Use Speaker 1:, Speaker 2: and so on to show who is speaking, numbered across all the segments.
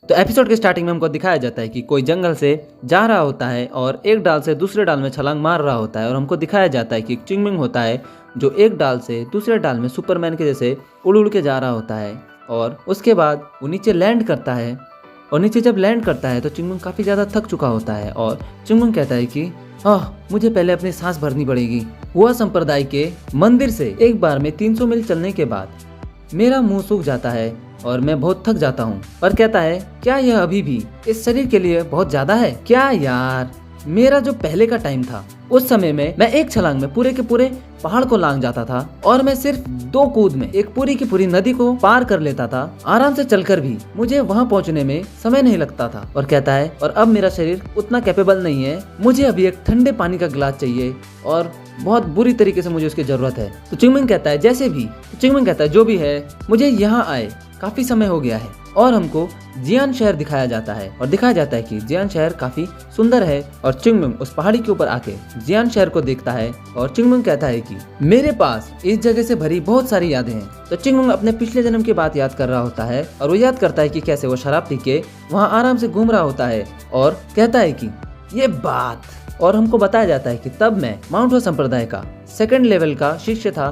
Speaker 1: तो एपिसोड के स्टार्टिंग में हमको दिखाया जाता है कि कोई जंगल से जा रहा होता है और एक डाल से दूसरे डाल में छलांग मार रहा होता है और हमको दिखाया जाता है कि एक चिंगमिंग होता है जो एक डाल से दूसरे डाल में सुपरमैन के जैसे उड़ उड़ के जा रहा होता है और उसके बाद वो नीचे लैंड करता है और नीचे जब लैंड करता है तो चिंगमिंग काफ़ी ज़्यादा थक चुका होता है और चिंगमिंग कहता है कि मुझे पहले अपनी सांस भरनी पड़ेगी। हुआ संप्रदाय के मंदिर से एक बार में 300 मील चलने के बाद मेरा मुंह सूख जाता है और मैं बहुत थक जाता हूँ। पर कहता है क्या यह अभी भी इस शरीर के लिए बहुत ज्यादा है? क्या यार, मेरा जो पहले का टाइम था उस समय में मैं एक छलांग में पूरे के पूरे पहाड़ को लांग जाता था और मैं सिर्फ 2 कूद में एक पूरी की पूरी नदी को पार कर लेता था। आराम से चलकर भी मुझे वहां पहुंचने में समय नहीं लगता था। और कहता है और अब मेरा शरीर उतना कैपेबल नहीं है, मुझे अभी एक ठंडे पानी का गिलास चाहिए और बहुत बुरी तरीके से मुझे उसकी जरूरत है। तो चिंगमिंग कहता है जैसे भी, चिंगमिंग कहता है जो भी है मुझे यहाँ आए काफी समय हो गया है। और हमको जियान शहर दिखाया जाता है और दिखाया जाता है कि जियान शहर काफी सुंदर है और चिंगमिंग उस पहाड़ी के ऊपर आके जियान शहर को देखता है और चिंगमिंग कहता है कि मेरे पास इस जगह से भरी बहुत सारी यादें हैं। तो चिंगमिंग अपने पिछले जन्म की बात याद कर रहा होता है और वो याद करता है कि कैसे वो शराब पी के वहाँ आराम से घूम रहा होता है और कहता है कि ये बात, और हमको बताया जाता है कि तब मैं माउंट हुआ संप्रदाय का 2nd लेवल का शिष्य था।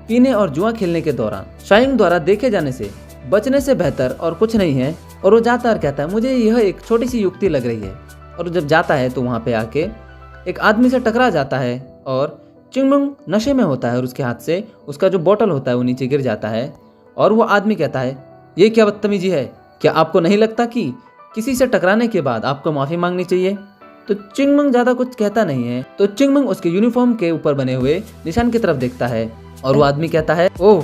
Speaker 1: पीने और जुआ खेलने के दौरान शाइंग द्वारा देखे जाने से बचने से बेहतर और कुछ नहीं है। और वो जाता और कहता है मुझे यह एक छोटी सी युक्ति लग रही है। और जब जाता है तो वहाँ पे आके एक आदमी से टकरा जाता है और चिंगमिंग नशे में होता है और उसके हाथ से उसका जो बोतल होता है वो नीचे गिर जाता है। और वो आदमी कहता है ये क्या बदतमीजी है, क्या आपको नहीं लगता कि किसी से टकराने के बाद आपको माफ़ी मांगनी चाहिए? तो चिंगमिंग ज़्यादा कुछ कहता नहीं है। तो चिंगमिंग उसके यूनिफॉर्म के ऊपर बने हुए निशान की तरफ देखता है और वो आदमी कहता है ओह,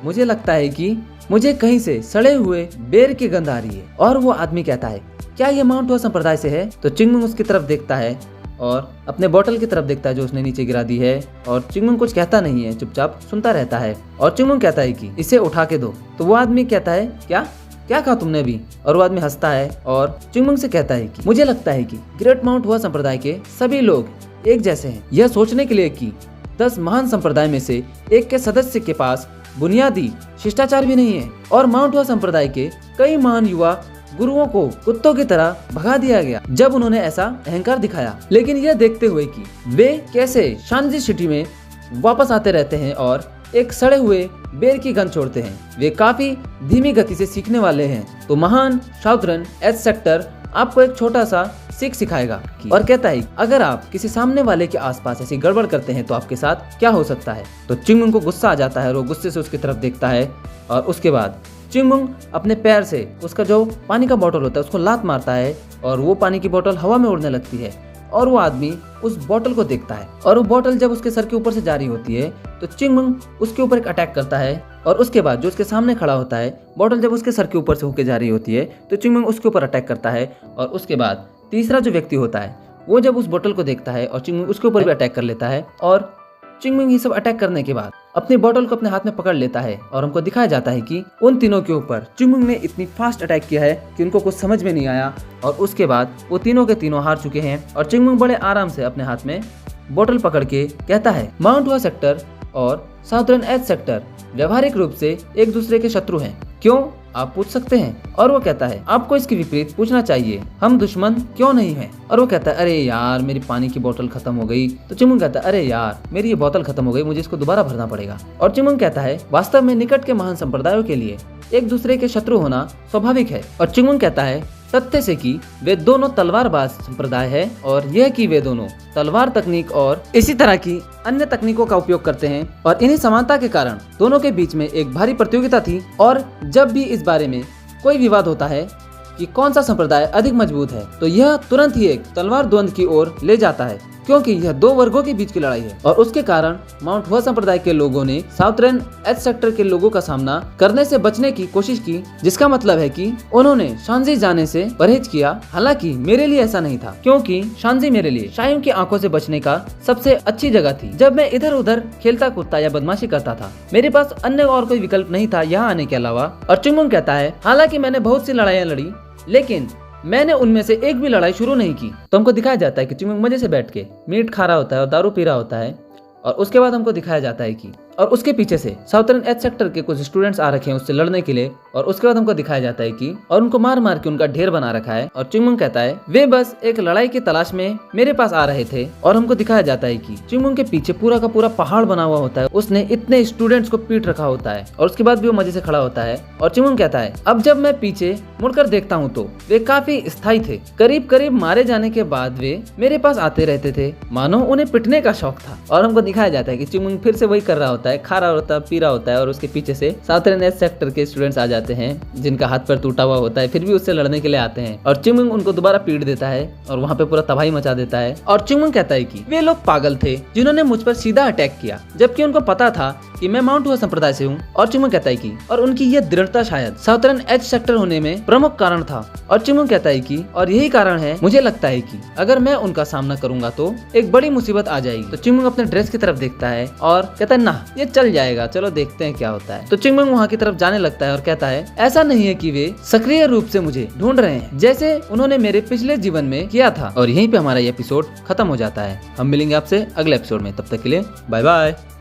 Speaker 1: मुझे लगता है कि मुझे कहीं से सड़े हुए बेर की गंध आ रही है। और वो आदमी कहता है क्या ये माउंट हुआ संप्रदाय से है? तो चिंगमिंग उसकी तरफ देखता है और अपने बोतल की तरफ देखता है जो उसने नीचे गिरा दी है। और चिंगमिंग कुछ कहता नहीं है, चुपचाप सुनता रहता है। और चिंगमिंग कहता है कि इसे उठा के दो। तो वो आदमी कहता है क्या क्या कहा तुमने अभी? और वो आदमी हंसता है और चिंगमिंग से कहता है कि मुझे लगता है कि ग्रेट माउंट हुआ संप्रदाय के सभी लोग एक जैसे हैं। यह सोचने के लिए कि 10 महान संप्रदाय में से एक के सदस्य के पास बुनियादी शिष्टाचार भी नहीं है और माउंट हुआ संप्रदाय के कई महान युवा गुरुओं को कुत्तों की तरह भगा दिया गया जब उन्होंने ऐसा अहंकार दिखाया। लेकिन यह देखते हुए कि वे कैसे शांजी सिटी में वापस आते रहते हैं और एक सड़े हुए बेर की गंध छोड़ते हैं, वे काफी धीमी गति से सीखने वाले हैं। तो महान साउथर्न एज सेक्टर आपको एक छोटा सा सीख सिखाएगा और कहता है अगर आप किसी सामने वाले के आसपास ऐसी गड़बड़ करते हैं तो आपके साथ क्या हो सकता है। तो चिंगमिंग को गुस्सा आ जाता है और वो गुस्से से उसकी तरफ देखता है और उसके बाद चिंगमिंग अपने पैर से उसका जो पानी का बोतल होता है उसको लात मारता है और वो पानी की बोतल हवा में उड़ने लगती है। और वो आदमी उस बोतल को देखता है और वो बोतल जब उसके सर के ऊपर से जा रही होती है तो चिंगमिंग उसके ऊपर एक अटैक करता है। और उसके बाद जो उसके सामने खड़ा होता है, बोतल जब उसके सर के ऊपर से होके जा रही होती है तो चिंगमिंग उसके ऊपर अटैक करता है। और उसके बाद तीसरा जो व्यक्ति होता है वो जब उस बोतल को देखता है और चिंगमिंग उसके ऊपर भी अटैक कर लेता है। और चिंगमिंग ये सब अटैक करने के बाद अपनी बोतल को अपने हाथ में पकड़ लेता है और हमको दिखाया जाता है कि उन तीनों के ऊपर चिंगमिंग ने इतनी फास्ट अटैक किया है कि उनको कुछ समझ में नहीं आया। और उसके बाद वो तीनों के तीनों हार चुके हैं और चिंगमिंग बड़े आराम से अपने हाथ में बोतल पकड़ के कहता है माउंट हुआ सेक्टर और साउथर्न एज सेक्टर व्यवहारिक रूप से एक दूसरे के शत्रु हैं, क्यों आप पूछ सकते हैं। और वो कहता है आपको इसके विपरीत पूछना चाहिए, हम दुश्मन क्यों नहीं हैं। और वो कहता है अरे यार मेरी पानी की बोतल खत्म हो गई। तो चिंगमिंग कहता है अरे यार मेरी ये बोतल खत्म हो गई, मुझे इसको दोबारा भरना पड़ेगा। और चिंगमिंग कहता है वास्तव में निकट के महान संप्रदायों के लिए एक दूसरे के शत्रु होना स्वाभाविक है। और चिंगमिंग कहता है तथ्य से कि वे दोनों तलवारबाज संप्रदाय है और यह कि वे दोनों तलवार तकनीक और इसी तरह की अन्य तकनीकों का उपयोग करते हैं और इन्हीं समानता के कारण दोनों के बीच में एक भारी प्रतियोगिता थी। और जब भी इस बारे में कोई विवाद होता है कि कौन सा संप्रदाय अधिक मजबूत है तो यह तुरंत ही एक तलवार द्वंद्व की ओर ले जाता है, क्योंकि यह 2 वर्गों के बीच की लड़ाई है। और उसके कारण माउंट हुआ संप्रदाय के लोगों ने साउथर्न एज सेक्टर के लोगों का सामना करने से बचने की कोशिश की, जिसका मतलब है कि उन्होंने शांजी जाने से परहेज किया। हालांकि मेरे लिए ऐसा नहीं था, क्योंकि शांजी मेरे लिए शाइंग की आंखों से बचने का सबसे अच्छी जगह थी। जब मैं इधर उधर खेलता कूदता या बदमाशी करता था, मेरे पास अन्य और कोई विकल्प नहीं था यहाँ आने के अलावा। और चिंगमिंग कहता है हालांकि मैंने बहुत सी लड़ाइयाँ लड़ी, लेकिन मैंने उनमें से एक भी लड़ाई शुरू नहीं की। तो हमको दिखाया जाता है कि चिंगमिंग मजे से बैठ के मीट खा रहा होता है और दारू पी रहा होता है। और उसके बाद हमको दिखाया जाता है कि और उसके पीछे से साउथर्न एच सेक्टर के कुछ स्टूडेंट्स आ रखे हैं उससे लड़ने के लिए। और उसके बाद हमको दिखाया जाता है कि और उनको मार मार के उनका ढेर बना रखा है। और चिंगमुंग कहता है वे बस एक लड़ाई की तलाश में मेरे पास आ रहे थे। और हमको दिखाया जाता है कि चिंगमुंग के पीछे पूरा का पूरा पहाड़ बना हुआ होता है, उसने इतने स्टूडेंट्स को पीट रखा होता है और उसके बाद भी वो मजे से खड़ा होता है। और चिंगमुंग कहता है अब जब मैं पीछे मुड़कर देखता हूँ तो वे काफी स्थायी थे। करीब करीब मारे जाने के बाद वे मेरे पास आते रहते थे, मानो उन्हें पिटने का शौक था। और हमको दिखाया जाता है कि चिंगमुंग फिर से वही कर रहा होता है, खा रहा होता है, पी रहा होता है। और उसके पीछे से साउथर्न एच सेक्टर के स्टूडेंट्स आ जाते हैं जिनका हाथ पैर टूटा हुआ होता है, फिर भी उससे लड़ने के लिए आते हैं। और चिंगमुंग उनको दोबारा पीट देता है और वहाँ पे पूरा तबाही मचा देता है। और चिंगमुंग कहता है कि वे लोग पागल थे जिन्होंने मुझ पर सीधा अटैक किया, जबकि उनको पता था कि मैं माउंट हुआ संप्रदाय से हूँ। और चिंगमुंग कहता है कि और उनकी यह दृढ़ता शायद साउथर्न एच सेक्टर होने में प्रमुख कारण था। और चिंगमुंग कहता है कि और यही कारण है मुझे लगता है कि अगर मैं उनका सामना करूंगा तो एक बड़ी मुसीबत आ जाएगी। तो चिंगमुंग अपने ड्रेस की तरफ देखता है और कहता है ना ये चल जाएगा, चलो देखते हैं क्या होता है। तो चिंगमुंग वहाँ की तरफ जाने लगता है और कहता है ऐसा नहीं है कि वे सक्रिय रूप से मुझे ढूंढ रहे हैं जैसे उन्होंने मेरे पिछले जीवन में किया था। और यहीं पे हमारा ये एपिसोड खत्म हो जाता है। हम मिलेंगे आपसे अगले एपिसोड में, तब तक के लिए बाय बाय।